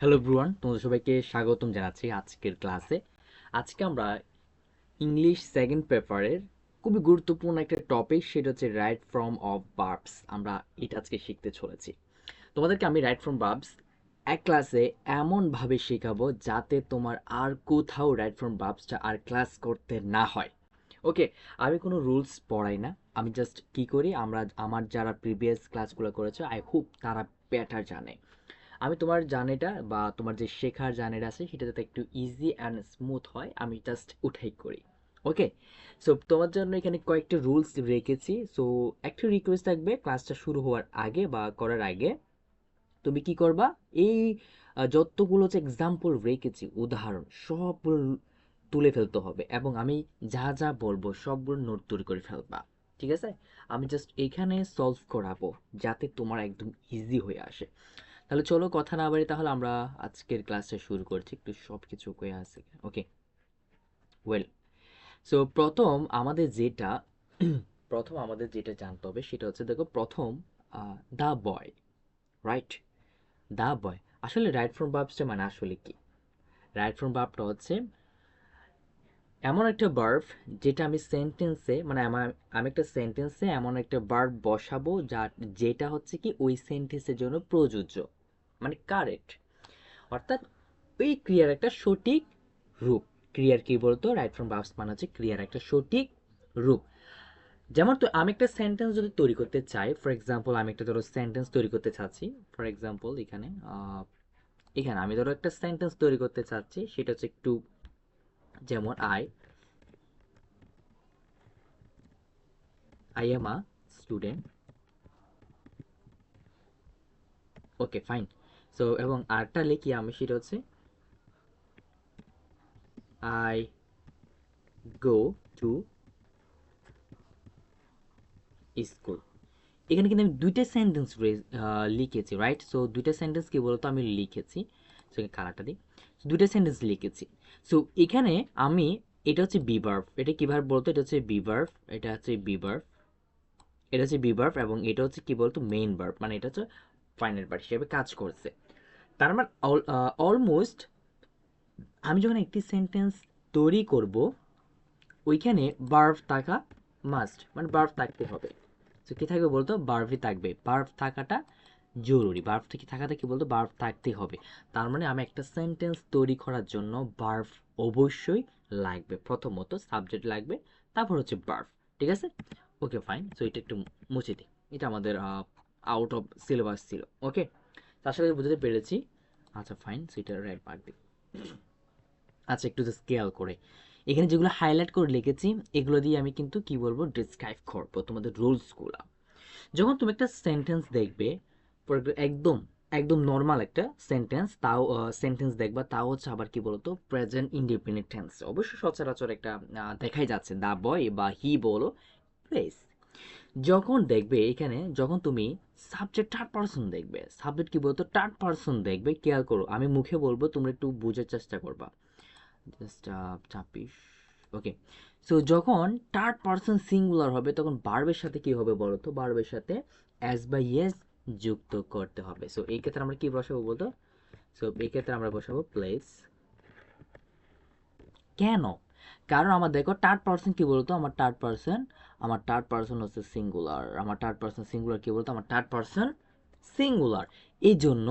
Hello everyone, তোমাদের সবাইকে স্বাগতম জানাচ্ছি আজকের ক্লাসে। আজকে আমরা ইংলিশ সেকেন্ড পেপারের খুবই গুরুত্বপূর্ণ একটা টপিক, সেটা হচ্ছে রাইট ফর্ম অফ ভার্বস। আমরা এটা আজকে শিখতে চলেছি। তোমাদেরকে আমি রাইট ফর্ম ভার্বস এক ক্লাসে এমনভাবে শেখাবো যাতে তোমার আর কোথাও রাইট ফর্ম ভার্বসটা আর ক্লাস করতে না হয়। ওকে, আমি কোনো রুলস পড়াই না। আমি জাস্ট কি করি, আমার যারা প্রিভিয়াস ক্লাসগুলো করেছে আই হোপ তারা বেটার জানে। আমি তোমার জার্নিটা বা তোমার যে শেখার জার্নিটা আছে সেটা যাতে একটু ইজি অ্যান্ড স্মুথ হয়, আমি জাস্ট ওঠাই করি। ওকে, সো তোমার জন্য এখানে কয়েকটা রুলস রেখেছি। সো একটা রিকোয়েস্ট থাকবে, ক্লাসটা শুরু হওয়ার আগে বা করার আগে তুমি কি করবা, এই যতগুলো যে এক্সাম্পল রেখেছি, উদাহরণ সবগুলো তুলে ফেলতে হবে এবং আমি যা যা বলবো সবগুলো নোট তৈরি করে ফেলবা। ঠিক আছে, আমি জাস্ট এখানে সলভ করাবো যাতে তোমার একদম ইজি হয়ে আসে। তাহলে চলো কথা না বাড়ি, তাহলে আমরা আজকের ক্লাসটা শুরু করছি। একটু সব কিছু কয়ে আছে। ওকে, ওয়েল, সো প্রথম আমাদের যেটা জানতে হবে সেটা হচ্ছে, দেখো, প্রথম দা বয়, রাইট? দা বয় আসলে রাইট ফ্রম ভার্বসটা মানে আসলে কি? রাইট ফ্রম ভার্বটা হচ্ছে এমন একটা ভার্ব যেটা আমি সেন্টেন্সে, মানে আমি একটা সেন্টেন্সে এমন একটা ভার্ব বসাবো যেটা হচ্ছে কি ওই সেন্টেন্সের জন্য প্রযোজ্য, মানে কারেক্ট। অর্থাৎ ওই ক্রিয়ার একটা সঠিক রূপ। ক্রিয়ার কি বলতো, রাইট ফ্রম ভার্বস মানে হচ্ছে ক্রিয়ার একটা সঠিক রূপ। যেমন তো আমি একটা সেন্টেন্স যদি তৈরি করতে চাই, ফর এক্সাম্পল আমি একটা ধরো সেন্টেন্স তৈরি করতে চাচ্ছি। ফর এক্সাম্পল এখানে আমি ধরো একটা সেন্টেন্স তৈরি করতে চাচ্ছি, সেটা হচ্ছে একটু যেমন I am a student. Okay, fine. So এবং আরেকটা লিখি আমি, সেটা হচ্ছে আই গো টু স্কুল। এখানে কিন্তু আমি দুইটা সেন্টেন্স লিখেছি, রাইট? সো দুইটা সেন্টেন্স কি বলতো আমি লিখেছি। সো কালারটা দিই। দুইটা সেন্টেন্স লিখেছি। সো এখানে আমি, এটা হচ্ছে বিভার্ব। এটা কি ভার্ব বলতো? এটা হচ্ছে বিভার্ব। এটা হচ্ছে বিভার্ব। এটা হচ্ছে বিভার্ব এবং এটা হচ্ছে কি বলতো মেইন ভার্ব, মানে এটা হচ্ছে ফাইনাল পার্ট হিসেবে কাজ করছে। তার মানে অলমোস্ট আমি যখন একটি সেন্টেন্স তৈরি করব, ওইখানে ভার্ব থাকা মাস্ট, মানে ভার্ব থাকতে হবে। তো কি থাকবে বলতো, ভার্বই থাকবে। ভার্ব থাকাটা জরুরি। ভার্ব থেকে থাকাটা কি বলতো, ভার্ব থাকতেই হবে। তার মানে আমি একটা সেন্টেন্স তৈরি করার জন্য ভার্ব অবশ্যই লাগবে। প্রথমত সাবজেক্ট লাগবে, তারপর হচ্ছে ভার্ব। ঠিক আছে, ওকে, ফাইন। সো এটা একটু মুছে দিই, এটা আমাদের আউট অফ সিলেবাস ছিল। ওকে, আশা করি বুঝতে পেরেছি। আচ্ছা, ফাইন। সো এটা রাইট মার্ক দিই। আচ্ছা, একটু স্কেল করে এখানে যেগুলো হাইলাইট করে লিখেছি, এগুলো দিয়ে আমি কিন্তু কি বলবো, ডিসক্রাইব করবো তোমাদের রুলসগুলো। যখন তুমি একটা সেন্টেন্স দেখবে, একদম একদম নর্মাল একটা সেন্টেন্স দেখবা, তাও হচ্ছে আবার কি বলতো প্রেজেন্ট ইন্ডিপেন্ডেন্ট টেন্স, অবশ্যই সচরাচর একটা দেখাই যাচ্ছে, দা বয় বা হি বলো, প্লেস। যখন দেখবে এখানে, যখন তুমি সাবজেক্ট থার্ড পারসন দেখবে, সাবজেক্ট কি বলতো থার্ড পারসন দেখবে, খেয়াল করো, আমি মুখে বলবো, তোমরা একটু বোঝার চেষ্টা করবা। জাস্ট 26। ওকে, সো যখন থার্ড পারসন সিঙ্গুলার হবে, তখন ভার্বের সাথে কি হবে বলো তো, ভার্বের সাথে এস বা ইয়েস যুক্ত করতে হবে। সো এই ক্ষেত্রে আমরা কি বসাবো বলতো, সো এই ক্ষেত্রে আমরা বসাবো প্লেস। কেন? কারণ আমার দেখো থার্ড পারসন কি বলতো, আমার থার্ড পারসন হচ্ছে সিঙ্গুলার। আমার থার্ড পারসন সিঙ্গুলার কি বলতো, আমার থার্ড পারসন সিঙ্গুলার। এই জন্য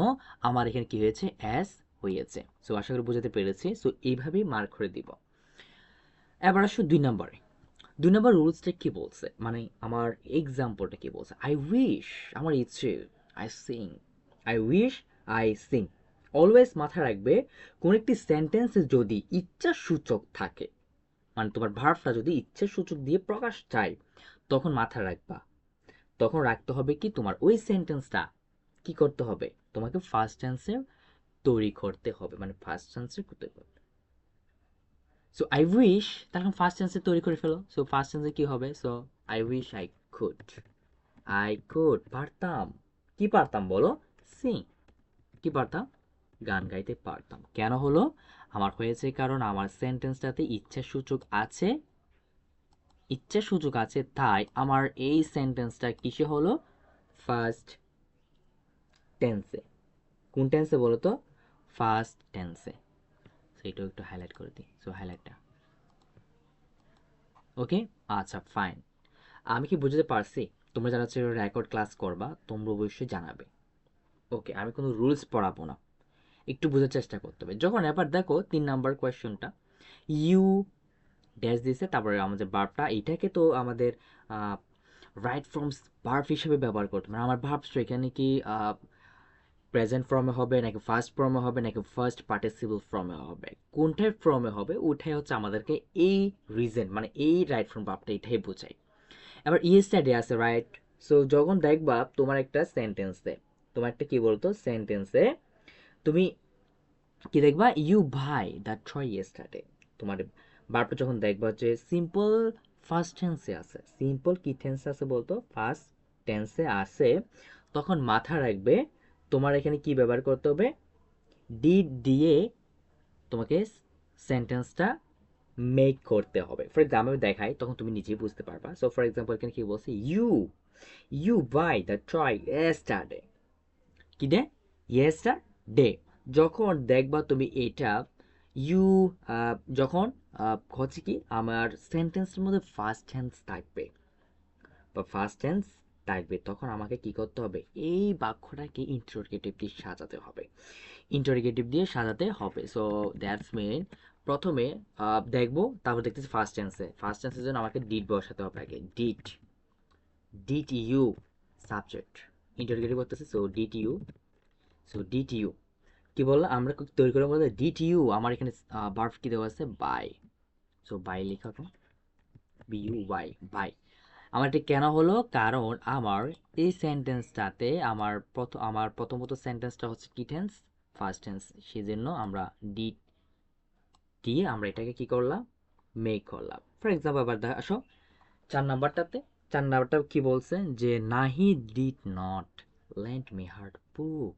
আমার এখানে কি হয়েছে, এস হয়েছে। সো আশা করি বোঝাতে পেরেছি। সো এইভাবেই মার্ক করে দিব। এবার আসো 2 নম্বরে। 2 নম্বর রুলসটা কি বলছে, মানে আমার এক্সাম্পলটা কি বলছে, আই উইশ, আমার ইচ্ছে, I sing, I wish, I sing. Always মাথায় রাখবে, কোন একটি সেন্টেন্সে যদি ইচ্ছা সূচক থাকে, মানে তোমার ভার্বটা যদি ইচ্ছে সূচক দিয়ে প্রকাশ চায়, তখন মাথায় রাখবা, তখন রাখতে হবে কি, তোমার ওই সেন্টেন্সটা কি করতে হবে, তোমাকে ফার্স্ট টেন্সে তৈরি করতে হবে, মানে ফার্স্ট টেন্সে করতে হবে। সো আই উইশ, তখন ফার্স্ট টেন্সে তৈরি করে ফেলো। সো ফার্স্ট টেন্সে কি হবে, so I wish I could, I could পারতাম, কি পারতাম বলো, সিং, কি পারতাম, গান গাইতে পারতাম। কেন হলো, আমার হয়েছে কারণ আমার সেন্টেন্সটাতে ইচ্ছা সূচক আছে, ইচ্ছা সূচক আছে, তাই আমার এই সেন্টেন্সটা কিসে হলো, ফার্স্ট টেন্সে। কোন টেন্সে বলো তো, ফার্স্ট টেন্সে। সো এটাও একটু হাইলাইট করে দিই, সো হাইলাইটটা ওকে। আচ্ছা ফাইন, আমি কি বুঝতে পারছি? তোমরা যারা হচ্ছে রেকর্ড ক্লাস করবা তোমরা অবশ্যই জানাবে। ওকে, আমি কোনো রুলস পড়াবো না, একটু বোঝার চেষ্টা করতে হবে। যখন এবার দেখো 3 নাম্বার কোয়েশ্চনটা, ইউ ড্যাশ দিয়েছে, তারপরে আমাদের ভার্বটা, এটাকে তো আমাদের রাইট ফর্মস ভার্ব হিসেবে ব্যবহার করতে হবে। আমার ভার্বসটা এখানে কি প্রেজেন্ট ফর্মে হবে নাকি ফার্স্ট ফর্মে হবে নাকি ফার্স্ট পার্টিসিপল ফর্মে হবে, কোনটার ফর্মে হবে ওটাই হচ্ছে আমাদেরকে এই রিজন, মানে এই রাইট ফর্ম ভার্বটা এটাই বোঝায়। এবার ইয়েস্টারডে আছে, রাইট? সো যখন দেখবা তোমার একটা সেন্টেন্সে, তোমার একটা কি বলতো সেন্টেন্সে তুমি কি দেখবা, ইউ ভাই দ্য টয় ইয়েস্টারডে, তোমার ভার্বটা যখন দেখবা যে সিম্পল ফার্স্ট টেন্সে আছে, সিম্পল কি টেন্সে আছে বলতো, ফার্স্ট টেন্সে আছে, তখন মাথা রাখবে তোমার এখানে কি ব্যবহার করতে হবে, ডিড দিয়ে তোমাকে সেন্টেন্সটা মেক করতে হবে। ফর এক্সাম্পল আমি দেখাই, তখন তুমি নিজেই বুঝতে পারবা। সো ফর এক্সাম্পল এখানে কি বলছে, you you buy the toy yesterday, কি দে, ইয়েস্টারডে। যখন দেখবা তুমি এটা ইউ, যখন হচ্ছে কি আমার সেন্টেন্সের মধ্যে ফার্স্ট টেন্স থাকবে বা ফার্স্ট টেন্স থাকবে, তখন আমাকে কি করতে হবে, এই বাক্যটাকে ইন্টারোগেটিভ দিয়ে সাজাতে হবে, ইন্টারোগেটিভ দিয়ে সাজাতে হবে। সো দ্যাটস মিন প্রথমে দেখবো, তারপর দেখতেছি ফার্স্ট টেন্সে, ফার্স্ট টেন্সের জন্য আমাকে ডিড বসাতে হবে আগে, did, did you subject, interrogative করতেছি, so did you, so did you কি বললাম আমরা তৈরি করে বলতে, ডিড ইউ, আমার এখানে ভার্ব কি দেওয়া আছে, বাই, সো বাই লেখা হবে, বি ইউ ওয়াই, বাই। আমার এটা কেন হলো, কারণ আমার এই সেন্টেন্সটাতে আমার প্রথমত সেন্টেন্সটা হচ্ছে কি টেন্স, ফার্স্ট টেন্স, সেজন্য আমরা ডিড দিয়ে আমরা এটাকে কি করলাম, মেক করলাম। ফর এক্সাম্পল আবার আসো 4 নাম্বারটাতে, 4 নাম্বারটা কি বলছে যে Nahid did not lend me her book,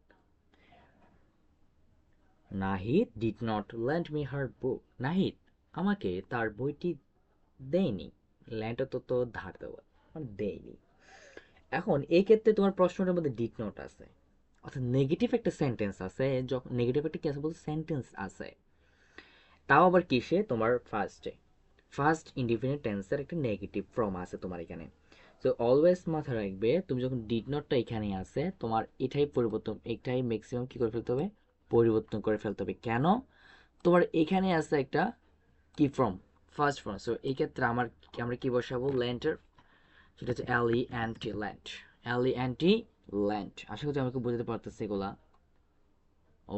Nahid did not lend me her book, Nahid আমাকে তার বইটি দেয়নি, ল্যান্ড তো ধার দেওয়া, মানে দেয়নি। এখন এই ক্ষেত্রে তোমার প্রশ্নটার মধ্যে ডিড নট আছে, অর্থাৎ নেগেটিভ একটা সেন্টেন্স আছে, যখন নেগেটিভ একটা কি আছে বলতে সেন্টেন্স আছে, তাও আবার কিসে, তোমার ফার্স্টে, ফার্স্ট ইনডিফিনিট টেন্সের একটা নেগেটিভ ফর্ম আছে তোমার এখানে। সো অলওয়েজ মাথায় রাখবে, তুমি যখন ডিড নটটা এখানে আছে, তোমার এটাই পরিবর্তন, এটাই ম্যাক্সিমাম কি করে ফেলতে হবে, পরিবর্তন করে ফেলতে হবে। কেন, তোমার এখানে আছে একটা কি ফর্ম, ফার্স্ট ফর্ম, সো এই ক্ষেত্রে আমরা কি বসাবো, ল্যান্ডের, সেটা হচ্ছে এল ই এন টি, ল্যান্ড, এল ই এন টি, ল্যান্ড। আশা করছি আমাকে বোঝাতে পারতেছি এগুলা।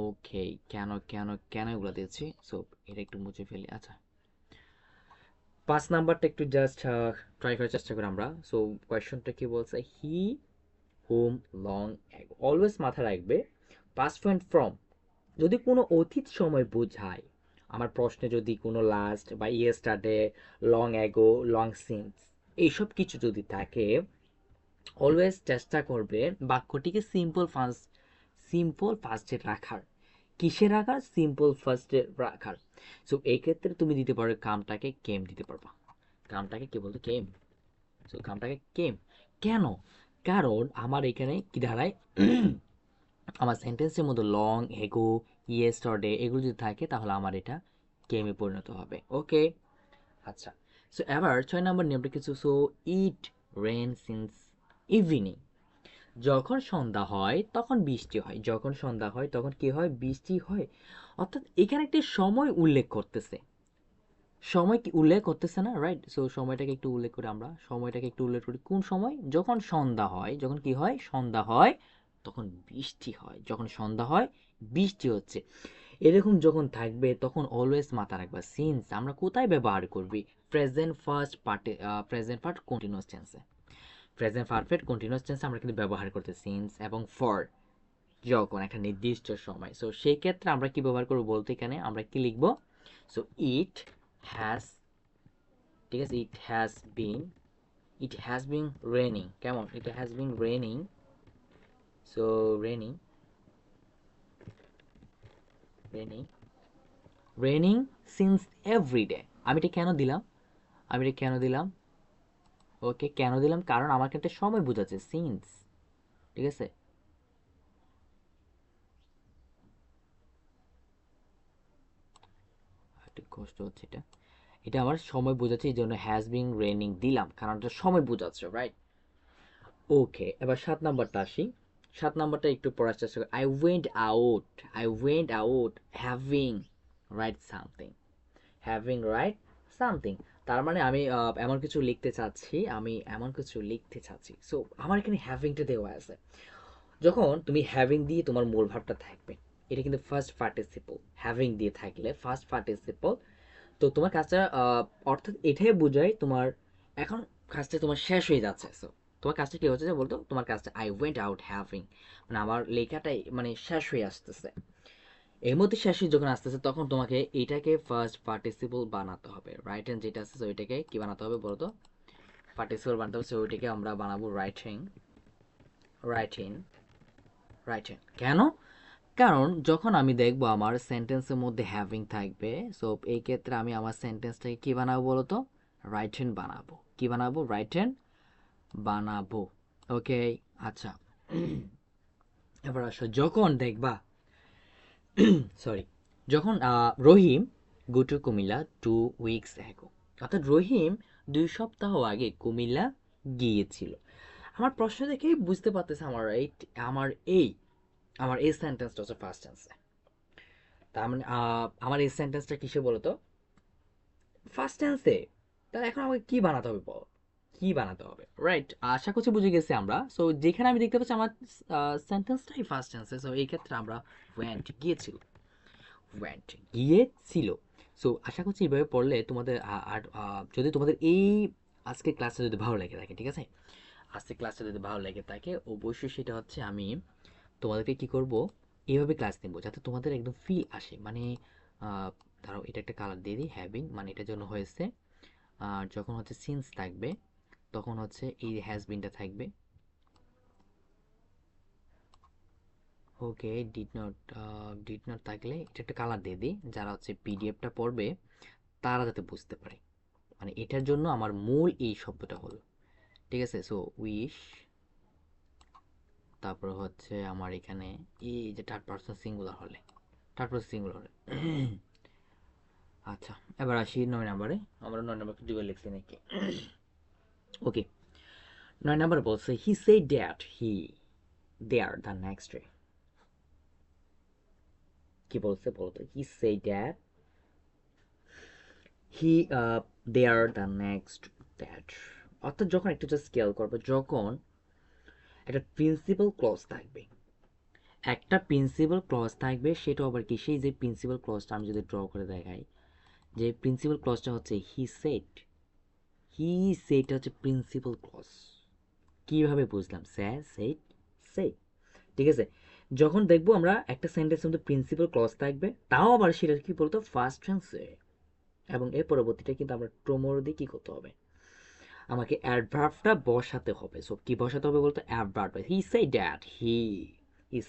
ওকে, কেন কেন কেন এগুলা দিয়েছি, সো এটা একটু মুছে ফেলি। আচ্ছা 5 নাম্বারটা একটু জাস্ট ট্রাই করার চেষ্টা করি আমরা। সো কোয়েশ্চনটা কি বলছে, হি হোম লং অ্যাগো, অলওয়েজ মাথায় রাখবে পাস্ট ফ্রেন্ড ফ্রম যদি কোনো অতীত সময় বোঝায়, আমার প্রশ্নে যদি কোনো লাস্ট বা yesterday, long ago, long since এইসব কিছু যদি থাকে, অলওয়েজ চেষ্টা করবে বাক্যটিকে সিম্পল ফার্স্টে রাখার, কিসে রাখার, সিম্পল ফার্স্টে রাখার। সো এই ক্ষেত্রে তুমি দিতে পারো কামটাকে কেম দিতে পারবা, কামটাকে কি বলতো, কেম। সো কামটাকে কেম, কেন, কারণ আমার এখানে কি দাঁড়ায়, আমার সেন্টেন্সের মধ্যে লং এগো ইয়েস্টারডে এগুলো যদি থাকে, তাহলে আমার এটা কেমে পরিণত হবে। ওকে আচ্ছা, সো এবার 6 নাম্বার নিয়মটা কিছু, so it rain since evening, যখন সন্ধ্যা হয় তখন বৃষ্টি হয়, যখন সন্ধ্যা হয় তখন কি হয়, বৃষ্টি হয়। অর্থাৎ এখানে একটি সময় উল্লেখ করতেছে, সময় কি উল্লেখ করতেছে না, রাইট? সো সময়টাকে একটু উল্লেখ করি, আমরা সময়টাকে একটু উল্লেখ করি, কোন সময়, যখন সন্ধ্যা হয়, যখন কি হয়, সন্ধ্যা হয় তখন বৃষ্টি হয়, যখন সন্ধ্যা হয় বৃষ্টি হচ্ছে। এরকম যখন থাকবে তখন অলওয়েজ মাথা রাখবা সিন্স আমরা কোথায় ব্যবহার করবি, প্রেজেন্ট ফার্স্ট পার্টে, প্রেজেন্ট পার্ট কন্টিনিউয়াস টেন্সে, প্রেজেন্ট পারফেক্ট কন্টিনিউয়াস টেন্স আমরা কিন্তু ব্যবহার করতে সিন্স এবং ফর, যখন একটা নির্দিষ্ট সময়। সো সেই ক্ষেত্রে আমরা কি ব্যবহার করব বলতে, এখানে আমরা কি লিখব, সো ইট হ্যাজ, ঠিক আছে, ইট হ্যাজ বিন রেনিং, কেমন, it has been raining, so raining, raining, raining since every day. আমি এটা কেন দিলাম, আমি এটা কেন দিলাম, ওকে কেন দিলাম, কারণ আমার ক্ষেত্রে সময় বোঝাচ্ছে সিন্স, ঠিক আছে। কষ্ট হচ্ছে এটা, এটা আমার সময় বোঝাচ্ছে, এই জন্য হ্যাজ বিন রেনিং দিলাম, কারণ এটা সময় বোঝাচ্ছে, রাইট? ওকে, এবার 7 নাম্বারটা আসি। 7 নাম্বারটা একটু পড়ার চেষ্টা করি। I went out having right something, having right something. তার মানে আমি এমন কিছু লিখতে চাচ্ছি, সো আমার এখানে হ্যাভিংটা দেওয়া আছে। যখন তুমি হ্যাভিং দিয়ে তোমার মূল ভাবটা থাকবে, এটা কিন্তু ফার্স্ট পার্টিসিপল, হ্যাভিং দিয়ে থাকলে ফার্স্ট পার্টিসিপল, তো তোমার কাজটা অর্থাৎ এটাই বোঝায় তোমার এখন কাজটা তোমার শেষ হয়ে যাচ্ছে। সো তোমার কাজটা কি হচ্ছে যে বলতো, তোমার কাজটা আই ওয়েন্ট আউট হ্যাভিং, মানে আমার লেখাটাই মানে শেষ হয়ে আসতেছে। এর মধ্যে শেষ হয়ে যখন আসতেছে তখন তোমাকে এটাকে ফার্স্ট পার্টিসিপল বানাতে হবে। রাইট হ্যান্ড যেটা আছে ওইটাকে কি বানাতে হবে বলতো, পার্টিসিপল বানাতে হবে। সো ওইটাকে আমরা বানাবো রাইটিং, রাইটিং, রাইটিং। কেন? কারণ যখন আমি দেখবো আমার সেন্টেন্সের মধ্যে হ্যাভিং থাকবে, সো এই ক্ষেত্রে আমি আমার সেন্টেন্সটাকে কি বানাবো বলতো, রাইট হ্যান্ড বানাবো। কি বানাবো? রাইট হ্যান্ড বানাবো। ওকে, আচ্ছা। এবার আসো, যখন দেখবা সরি, যখন Rahim go to Comilla 2 weeks ago, অর্থাৎ রহিম 2 সপ্তাহ আগে কুমিল্লা গিয়েছিল। আমার প্রশ্ন দেখেই বুঝতে পারতেছে আমার এই আমার এই সেন্টেন্সটা হচ্ছে ফার্স্ট টেন্সে। তার মানে আমার এই সেন্টেন্সটা কিসে বলতো, ফার্স্ট টেন্সে। তাহলে এখন আমাকে কি বানাতে হবে বল, কি বানাতে হবে? রাইট, আশা করছি বুঝে গেছি আমরা। সো যেখানে আমি দেখতে পাচ্ছি আমার সেন্টেন্সটাই ফার্স্ট টেন্সে, সো এই ক্ষেত্রে আমরা ওয়েন্ট গিয়েছিল, ওয়েন্ট গিয়েছিল। সো আশা করছি এইভাবে পড়লে তোমাদের আর যদি তোমাদের এই আজকের ক্লাসটা যদি ভালো লেগে থাকে, ঠিক আছে, আজকের ক্লাসটা যদি ভালো লেগে থাকে অবশ্যই সেটা হচ্ছে আমি তোমাদেরকে কি করব, এইভাবে ক্লাস নেব যাতে তোমাদের একদম ফিল আসে। মানে ধরো এটা একটা কালার দিয়ে দিই, হ্যাভিং মানে এটার জন্য হয়েছে। আর যখন হচ্ছে সিন্স থাকবে তখন হচ্ছে এই হ্যাজ বিনটা থাকবে। ওকে, ডিড নট থাকলে এটা একটা কালার দিয়ে দিই, যারা হচ্ছে পিডিএফটা পড়বে তারা যাতে বুঝতে পারে। মানে এটার জন্য আমার মূল এই শব্দটা হলো, ঠিক আছে। সো উইশ, তারপর হচ্ছে আমার এখানে এই যে থার্ড পারসন সিঙ্গুলার হলে, থার্ড পারসন সিঙ্গুলার হলে আচ্ছা, এবার আসি 9 নম্বরে। আমরা 9 নম্বরকে দুইবার লিখছি নাকি? ওকে, 9 নম্বর বলছে he said that he there the next day. কি বলছে বলতো, he said that he there the next that. অর্থাৎ যখন একটু জাস্ট স্কেল করবো, যখন একটা প্রিন্সিপাল ক্লজ থাকবে, একটা প্রিন্সিপাল ক্লজ থাকবে, সেটা আবার কি, সেই যে প্রিন্সিপাল ক্লজটা আমি যদি ড্র করে দেখাই, যে প্রিন্সিপাল ক্লজটা হচ্ছে হি সেড, হি সেড হচ্ছে প্রিন্সিপাল ক্লজ। কিভাবে বুঝলাম? স্যার সেড, সেড, ঠিক আছে। যখন দেখবো আমরা একটা সেন্টেন্সের মধ্যে প্রিন্সিপাল ক্লজ থাকবে, তাও আবার সেটা কি বলতো ফার্স্ট টেন্সে, এবং এর পরবর্তীটা কিন্তু আমরা প্রমোর দিয়ে কি করতে হবে, আমাকে অ্যাডভার্বটা বসাতে হবে। সো কি বসাতে হবে বলতো, adverb. He said that he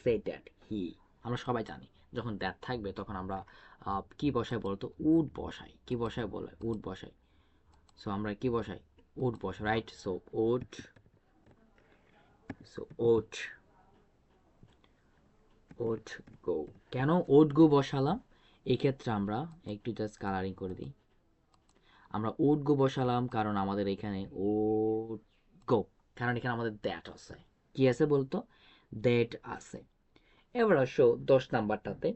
said that হি, আমরা সবাই জানি যখন দ্যাট থাকবে তখন আমরা কি বসাই বলতো, উড বসাই। কি বসাই বলে, উড বসাই। সো আমরা কি বসাই, উড বসাই, right. So would, so would, would go. কেন উড গো বসালাম? এক্ষেত্রে আমরা একটু জাস্ট কালারিং করে দিই। আমরা উড গো বসালাম কারণ আমাদের এখানে উড গো, কারণ এখানে আমাদের দ্যাট আছে। কি আছে বলতো, দ্যাট আছে। এবার আসো 10 নাম্বারটাতে।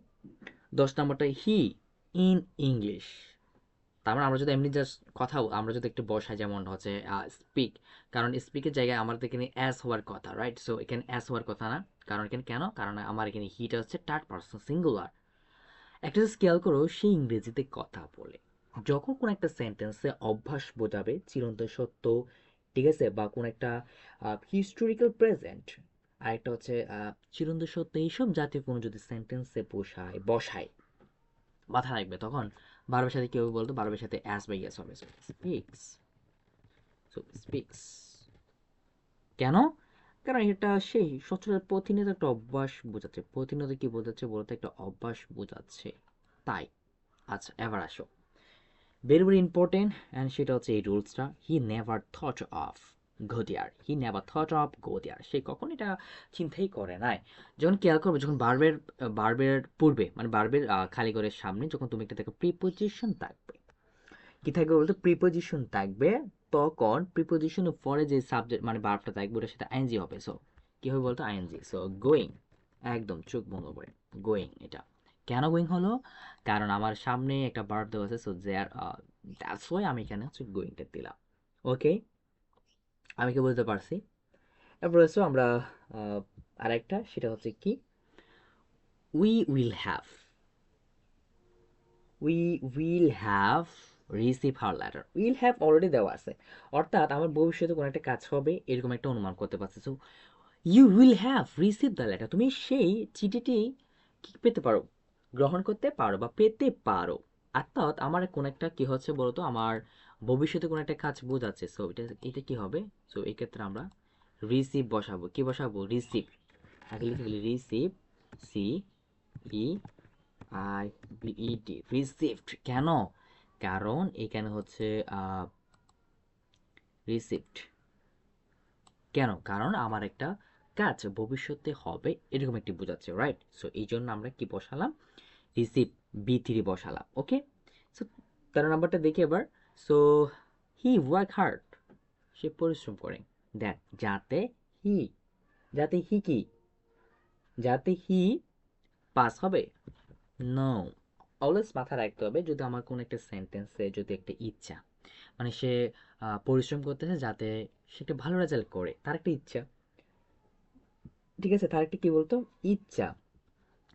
10 নাম্বারটা হি ইন ইংলিশ। তার মানে আমরা যদি এমনি জাস্ট কথা আমরা যদি একটু বসাই, যেমন হচ্ছে স্পিক, কারণ স্পিকের জায়গায় আমাদের এখানে অ্যাস হওয়ার কথা, রাইট। সো এখানে অ্যাস হওয়ার কথা না, কারণ এখানে কেন, কারণ আমার এখানে হিটা হচ্ছে থার্ড পারসন সিঙ্গুলার। একটা খেয়াল করো, সে ইংরেজিতে কথা বলে। যখন কোন একটা সেন্টেন্সে অভ্যাস বোঝাবে চিরন্তন সত্য, ঠিক আছে, বা কোন একটা হিস্টোরিক্যাল প্রেজেন্ট, আর একটা হচ্ছে চিরন্তন সত্য, এইসব জাতীয় কোনো যদি সেন্টেন্সে বসায় মাথা রাখবে, তখন ভার্বের সাথে কেউ বলতো, ভার্বের সাথে অ্যাস বা ইয়েস হবে। Speaks, so speaks. কেন? কারণ এটা সেই সচরাচর প্রতিনিয়ত একটা অভ্যাস বোঝাচ্ছে। প্রতিনিয়ত কি বোঝাচ্ছে বলতে, একটা অভ্যাস বোঝাচ্ছে, তাই। আচ্ছা, এবার আসো ভেরি ভেরি ইম্পর্টেন্ট, অ্যান্ড সেটা হচ্ছে এই রুলসটা, he never thought of go there, he never thought of go there, সে কখন এটা চিন্তাই করে নাই। যখন খেয়াল করবে, যখন বার্বের পূর্বে মানে বার্বের খালি ঘরের সামনে যখন তুমি একটা দেখো প্রিপোজিশন থাকবে, কি থাকবে বলতো, প্রিপোজিশন থাকবে, তখন প্রিপোজিশনের পরে যে সাবজেক্ট মানে ভার্বটা থাকবে ওটার সাথে আইএনজি হবে। সো কি হবে বলতো, আইএনজি। সো গোয়িং, একদম চোখ বন্ধ করে গোয়িং। এটা কেন গোয়িং হলো, কারণ আমার সামনে একটা ভার্ব দেওয়া আছে, সো দেয়ার, দ্যাটস ওয়াই আমি এখানে হচ্ছে গোয়িংটা দিলাম। ওকে, আমি কি বলতে পারছি। এরপর হচ্ছে আমরা আরেকটা, সেটা হচ্ছে কি, we will have, we will have receive her letter. Will have already দেওয়া আছে, অর্থাৎ আমার ভবিষ্যতে কোনো একটা কাজ হবে এরকম একটা অনুমান করতে পারছি। So you will have receive the letter, তুমি সেই চিঠিটি কি পেতে পারো, গ্রহণ করতে পারো বা পেতে পারো। অর্থাৎ আমার কোন একটা কি হচ্ছে বলতো, আমার ভবিষ্যতে কোনো একটা কাজ বোঝাচ্ছে। সো এটা এটা কি হবে, সো এই ক্ষেত্রে আমরা রিসিভ বসাবো। কি বসাবো, রিসিভ। আগে লিখে ফেলি, রিসিভ, সি ই আই বিইটি, রিসিভড। কেন, কারণ এখানে হচ্ছে রিসিভড। কেন, কারণ আমার একটা কাজ ভবিষ্যতে হবে এরকম একটি বোঝাচ্ছে, রাইট। সো এই জন্য আমরা কি বসালাম, রিসিভ, বি3 বসালাম। ওকে, সো 13 নাম্বারটা দেখি এবার। সো হি ওয়ার্ক হার্ড, সে পরিশ্রম করে, দ্যাট, যাতে হি, যাতে হি কি, যাতে হি পাস হবে। নো, অলওয়েজ মাথায় রাখতে হবে, যদি আমার কোনো একটা সেন্টেন্সে যদি একটা ইচ্ছা, মানে সে পরিশ্রম করতেছে যাতে সে একটা ভালো রেজাল্ট করে, তার একটা ইচ্ছা, ঠিক আছে, তার একটা কি বলতো, ইচ্ছা।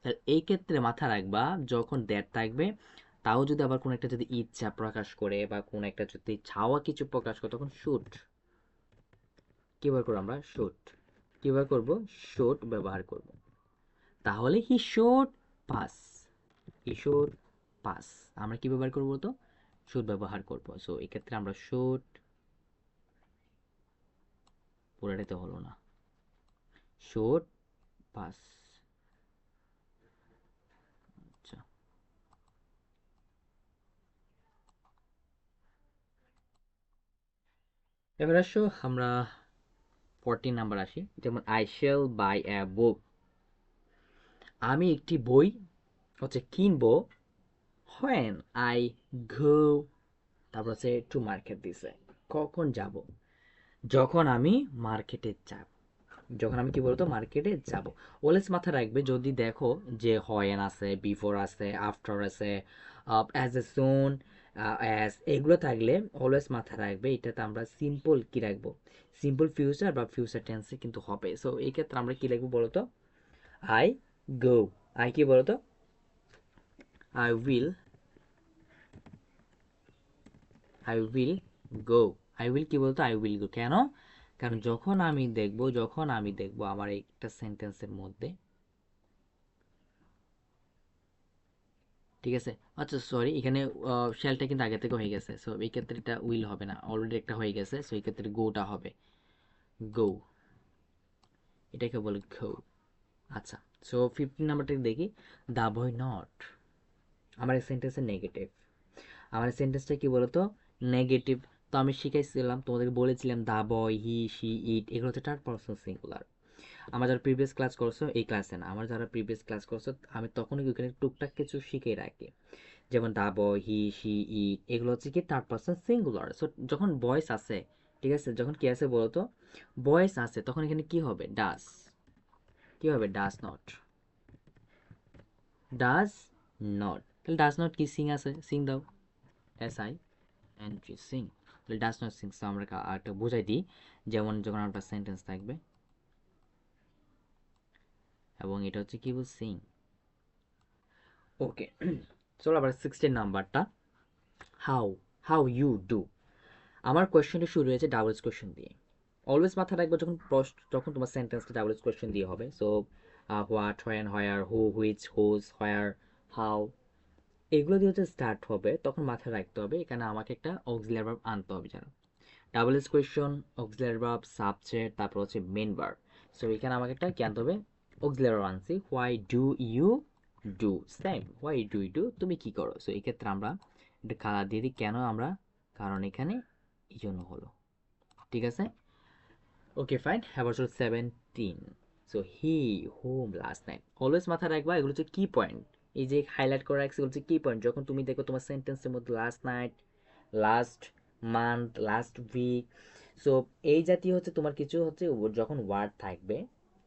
আর এই ক্ষেত্রে মাথা রাখবা, যখন দ্যাট থাকবে, তাও যদি আবার কোনো একটা যদি ইচ্ছা প্রকাশ করে বা কোনো একটা যদি চাওয়া কিছু প্রকাশ করে, তখন শুড, কি ব্যবহার করবো আমরা, শুড, কি ব্যবহার করবো, শুড ব্যবহার করব। তাহলে he should pass, he should pass, আমরা কি ব্যবহার করবো তো, শুড ব্যবহার করব। সো এই ক্ষেত্রে আমরা শুড, পুরাটাতে হলো না, শুড পাস। আচ্ছা, এবার আসো আমরা 14 নাম্বার আসি, যেমন আই শ্যাল বাই এ বুক, আমি একটি বই হচ্ছে কিনবো, when I go, তারপর হচ্ছে টু মার্কেট দিছে, কখন যাব, যখন আমি মার্কেটে যাব, যখন আমি কি বলতো মার্কেটে যাব। অলওয়েজ মাথায় রাখবে, যদি দেখো যে হয়েন আছে, বিফোর আছে, আফটার আছে, অ্যাজ এ সুন, অ্যাজ, এগুলো থাকলে অলওয়েজ মাথায় রাখবে এটাতে আমরা সিম্পল কি রাখবো, সিম্পল ফিউচার বা ফিউচার টেন্সে কিন্তু হবে। সো এই ক্ষেত্রে আমরা কি লিখবো বলতো, আই গো, আই কি বলতো, I will, I will go, I will কি বলতো, আই উইল গো। কেন, কারণ যখন আমি দেখবো আমার একটা সেন্টেন্সের মধ্যে, ঠিক আছে। আচ্ছা সরি, এখানে শ্যালটা কিন্তু আগে থেকে হয়ে গেছে, সো এই ক্ষেত্রে এটা উইল হবে না, অলরেডি একটা হয়ে গেছে। সো এই ক্ষেত্রে গোটা হবে, গো, এটাকে বলে গো। আচ্ছা, সো 15 নাম্বারটা দেখি, দা বয় নট, আমার এই সেন্টেন্সের নেগেটিভ, আমার সেন্টেন্সটা কি বলতো, নেগেটিভ। তো আমি শিখাইছিলাম তোমাদেরকে, বলেছিলাম দা বয়, হি, শি, ইট, এগুলো হচ্ছে থার্ড পারসন সিঙ্গুলার। আমার যারা প্রিভিয়াস ক্লাস করছো, এই ক্লাসে না, আমার যারা প্রিভিয়াস ক্লাস করছো, আমি তখনই ওখানে টুকটাক কিছু শিখে রাখি, যেমন দা বয়, হি, শি, ইট, এগুলো হচ্ছে কি থার্ড পারসন সিঙ্গুলার। সো যখন ভয়েস আছে, ঠিক আছে, যখন কি আছে বলতো, ভয়েস আছে, তখন এখানে কি হবে, ডাস, কি হবে, ডাস নট, ডাস নট। তাহলে ডাস নট কি, সিং আছে, সিং দাও, S I N G, Singh. তাহলে ডাস নট সিং। সো আমরা একটা বোঝাই দিই, যেমন যখন একটা সেন্টেন্স থাকবে এবং এটা হচ্ছে কি, সিং। ওকে, চলো আবার 16 নাম্বারটা, হাউ, হাউ ইউ ডু। আমার কোয়েশ্চেনটা শুরু হয়েছে ডাবল কোয়েশ্চেন দিয়ে। অলওয়েজ মাথায় রাখবে, যখন তোমার সেন্টেন্সটা ডাবল কোয়েশ্চেন দিয়ে হবে। So what, when, where, who, which, whose, where, how, এগুলো দিয়ে হচ্ছে স্টার্ট হবে, তখন মাথায় রাখতে হবে এখানে আমাকে একটা অক্সিলারি ভার্ব আনতে হবে যেন। Double question, auxiliary verb, subject, তারপর হচ্ছে মেন ভার্ব। সো এখানে আমাকে একটা কি আনতে হবে, অক্সিলারি ভার্ব আনছি, why do you do, same, why do you do, তুমি কি করো। সো এই ক্ষেত্রে আমরা একটা কালার দিয়ে দিই, কেন আমরা, কারণ এখানে এই জন্য হলো, ঠিক আছে। ওকে ফাইন, এবার চলো 17। So he home last night, always মাথায় রাখবা এগুলো হচ্ছে কি পয়েন্ট, এই যে হাইলাইট করে রাখছি এগুলো হচ্ছে কি পয়েন্ট। যখন তুমি দেখো তোমার সেন্টেন্সের মধ্যে last night last month, last week. So এই জাতীয় হচ্ছে তোমার কিছু হচ্ছে যখন ওয়ার্ড থাকবে,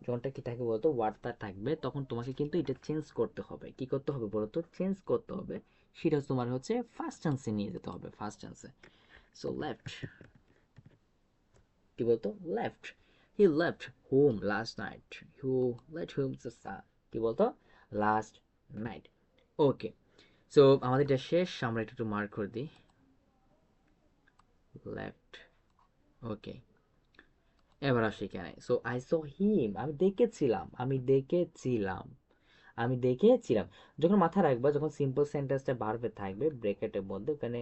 যখনটা কি থাকবে বলতো, ওয়ার্ডটা থাকবে, তখন তোমাকে কিন্তু এটা চেঞ্জ করতে হবে। কি করতে হবে বলতো? চেঞ্জ করতে হবে। সেটা হচ্ছে তোমার হচ্ছে ফার্স্ট টেন্সে নিয়ে যেতে হবে, ফার্স্ট টেন্সে। সো লেফট, কি বলতো? Left, he left home last night, who let home কি বলতো? Last night. ওকে, সো আমাদের এটা শেষ, আমরা এটা একটু মার্ক করে দিই, লেফট। ওকে, এবার আসি এখানে। সো আই স হিম, আমি দেখেছিলাম। যখন মাথায় রাখবা, যখন সিম্পল সেন্টেন্সটা ভার্বে থাকবে ব্র্যাকেটের মধ্যে, ওখানে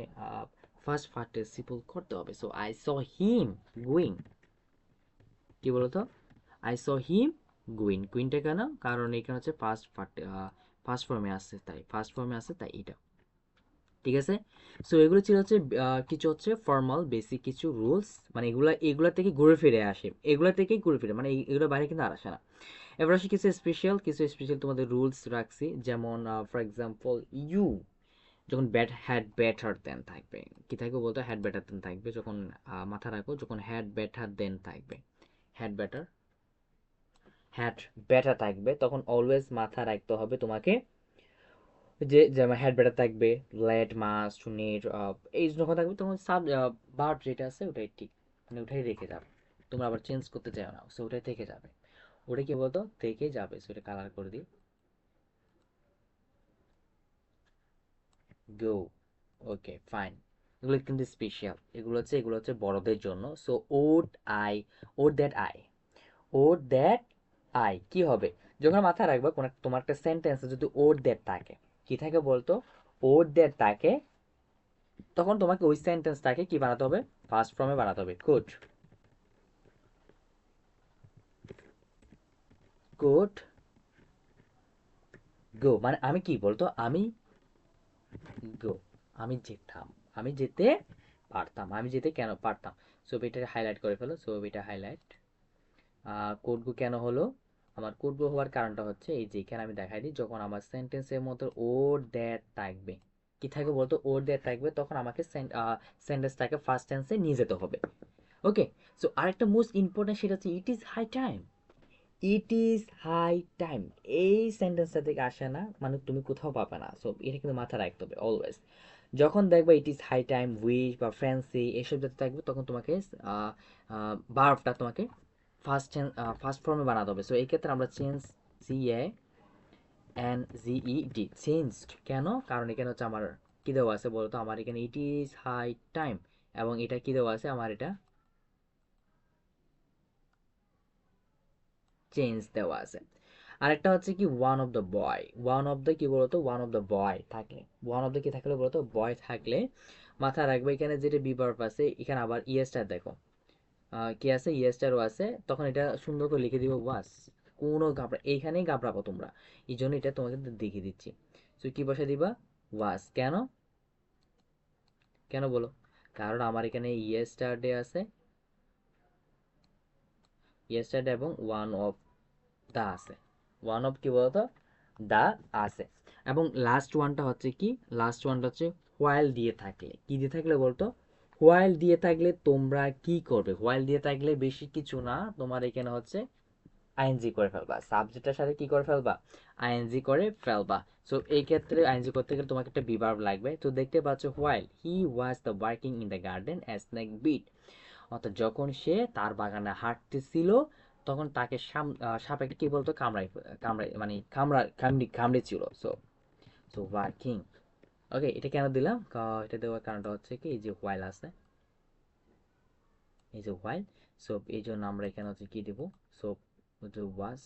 ফার্স্ট পার্টিসিপল করতে হবে। So I saw him going, কি বলতো? আই স হিম গোয়িং, কুইনটা কেন? কারণ এখানে হচ্ছে ফার্স্ট ফর্মে আসছে, তাই এটা। ঠিক আছে। সো এগুলো ছিল হচ্ছে কিছু হচ্ছে ফর্মাল বেসিক কিছু রুলস, মানে এগুলা থেকে ঘুরে ফিরে আসে, এগুলা থেকেই ঘুরে ফিরে, মানে এগুলো বাইরে কিন্তু আর আসে না। এবার আসি কিছু স্পেশাল তোমাদের রুলস রাখছি, যেমন ফর এক্সাম্পল ইউ, যখন হ্যাড বেটার দেন থাকবে, কি থাকবে বলতো? হ্যাড বেটার দেন থাকবে। যখন মাথা রাখো, যখন হ্যাড বেটার দেন থাকবে, হ্যাড বেটার, হ্যাড বেটার থাকবে, তখন অলওয়েজ মাথা রাখতে হবে তোমাকে যে যেমন হ্যাড বেটার থাকবে, লেট, মাস্ট, নিড, এই যখন থাকবে তখন ভার্ব যেটা আছে ওটাই ঠিক, মানে ওটাই রেখে যাবে। তোমরা আবার চেঞ্জ করতে চাও না, সো ওটাই থেকে যাবে। ওটা কি বলতো? থেকে যাবে। সো এটা কালার করে দিই, গো। ওকে, ফাইন। এগুলো কিন্তু স্পেশাল, এগুলো হচ্ছে বড়দের জন্য। So would I, would that I, would that I কি হবে? যখন মাথায় রাখবা কোন তোমার একটা সেন্টেন্সে যদি ওড দ্যাট থাকে, কি থাকে বলতো? ওড দ্যাট থাকে, তখন তোমাকে ওই সেন্টেন্সটাকে কি বানাতে হবে? ফার্স্ট ফর্মে বানাতে হবে। কুড গো, মানে আমি কি বলতো? আমি গো, আমি যেতাম, আমি যেতে পারতাম, আমি যেতে কেন পারতাম? ছবিটা হাইলাইট করে ফেলো, ছবিটা হাইলাইট। কোড গো কেন হলো? আমার কোড গো হওয়ার কারণটা হচ্ছে এই যে এখানে আমি দেখাই দিই, যখন আমার সেন্টেন্সের মধ্যে ওর দ্যাট থাকবে, কি থাকবে বলতো? ওর দ্যাট থাকবে, তখন আমাকে সেন্টেন্সটাকে ফার্স্ট টেন্সে নিয়ে যেতে হবে। ওকে। সো আরেকটা মোস্ট ইম্পর্টেন্ট, সেটা হচ্ছে it is high time. It is high time, এই সেন্টেন্সটা থেকে আসে না, মানে তুমি কোথাও পাবে না। সো এটা কিন্তু মাথায় রাখতে হবে অলওয়েজ। যখন দেখবে it is high time, wish বা ফ্যান্সি এসব যাতে থাকবে, তখন তোমাকে ভার্বটা তোমাকে ফার্স্ট ফর্মে বানাতে হবে। সো এই ক্ষেত্রে আমরা চেঞ্জ, CHANGED, চেঞ্জড কেন? কারণ এখানে হচ্ছে আমার কি দেওয়া আছে বলতো? আমার এখানে ইট ইজ হাই টাইম, এবং এটা কি দেওয়া আছে? আমার এটা চেঞ্জ দেওয়া আছে। আরেকটা হচ্ছে কি, one of the boy, one of the কি বলতো? ওয়ান অফ দ্য বয় থাকলে, ওয়ান অফ দ্য কি থাকলে বলতো? বয় থাকলে মাথায় রাখবে এখানে যেটা বিভার্ব আছে, এখানে আবার ইয়েস্টার দেখো, কি আছে? ইয়েস্টারও আছে, তখন এটা সুন্দর করে লিখে দিব ওয়াস। কোনো এইখানেই ঘাবড়াবো তোমরা, এই জন্য এটা তোমাকে দেখিয়ে দিচ্ছি। তো কি বসে দিবা? ওয়াস কেন? কেন বলো? কারণ আমার এখানে ইয়েস্টারডে আছে, ইয়েস্টারডে, এবং ওয়ান অফ দা আছে। ওয়ান অফ কি বলতো? দা আছে। এবং লাস্ট ওয়ানটা হচ্ছে কি? লাস্ট ওয়ানটা হচ্ছে হোয়াইল দিয়ে থাকলে, কি দিয়ে থাকলে বলতো? হোয়াইল দিয়ে থাকলে তোমরা কি করবে? হোয়াইল দিয়ে থাকলে বেশি কিছু না, তোমার এখানে হচ্ছে আইএনজি করে ফেলবা, সাবজেক্টের সাথে কি করে ফেলবা? আইএনজি করে ফেলবা। সো এই ক্ষেত্রে আইএনজি করতে গেলে তোমাকে একটা বিভার্ব লাগবে। তো দেখতে পাচ্ছ, while he was the working in the garden as snake bit, অর্থাৎ যখন সে তার বাগানে হাঁটতেছিল, তখন তাকে সাপে কি বলতো? কামড়াই মানে কামড়েছিল। So so working. ওকে, এটা কেন দিলাম? এটা দেওয়ার কারণটা হচ্ছে কি, এই যে হোয়াইল আছে, এই যে হোয়াইল, সো এই জন্য আমরা এখানে হচ্ছে কি দেবো? So was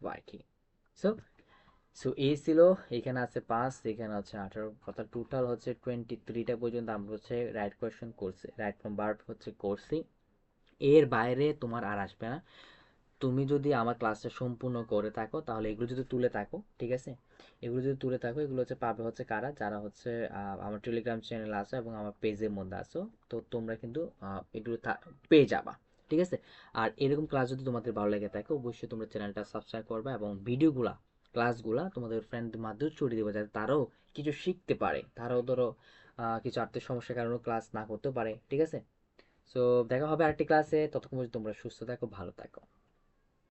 working. So so এই ছিল, এখানে আছে 5, এখানে হচ্ছে 18, অর্থাৎ টোটাল হচ্ছে 23টা পর্যন্ত আমরা হচ্ছে রাইট কোয়েশ্চেন করছি, রাইট ফ্রম ভার্ব হচ্ছে করছি। এর বাইরে তোমার আর আসবে না। তুমি যদি আমার ক্লাসটা সম্পূর্ণ করে থাকো, তাহলে এগুলো যদি তুলে থাকো, ঠিক আছে, এগুলো যদি তুলে থাকো, এগুলো হচ্ছে পাবে হচ্ছে কারা? যারা হচ্ছে আমার টেলিগ্রাম চ্যানেল আছে এবং আমার পেজের মধ্যে আছো, তো তোমরা কিন্তু এগুলো পেয়ে যাবা। ঠিক আছে। আর এরকম ক্লাস যদি তোমাদের ভালো লেগে থাকে, অবশ্যই তোমরা চ্যানেলটা সাবস্ক্রাইব করবে, এবং ক্লাসগুলা তোমাদের ফ্রেন্ডদের মাধ্যমে ছড়িয়ে দেবে, যাতে তারাও কিছু শিখতে পারে, তারাও ধরো কিছু আর্থিক সমস্যার কারণেও ক্লাস না করতেও পারে, ঠিক আছে? সো দেখা হবে আরেকটি ক্লাসে, ততক্ষণ পর্যন্ত তোমরা সুস্থ থাকো, ভালো থাকো।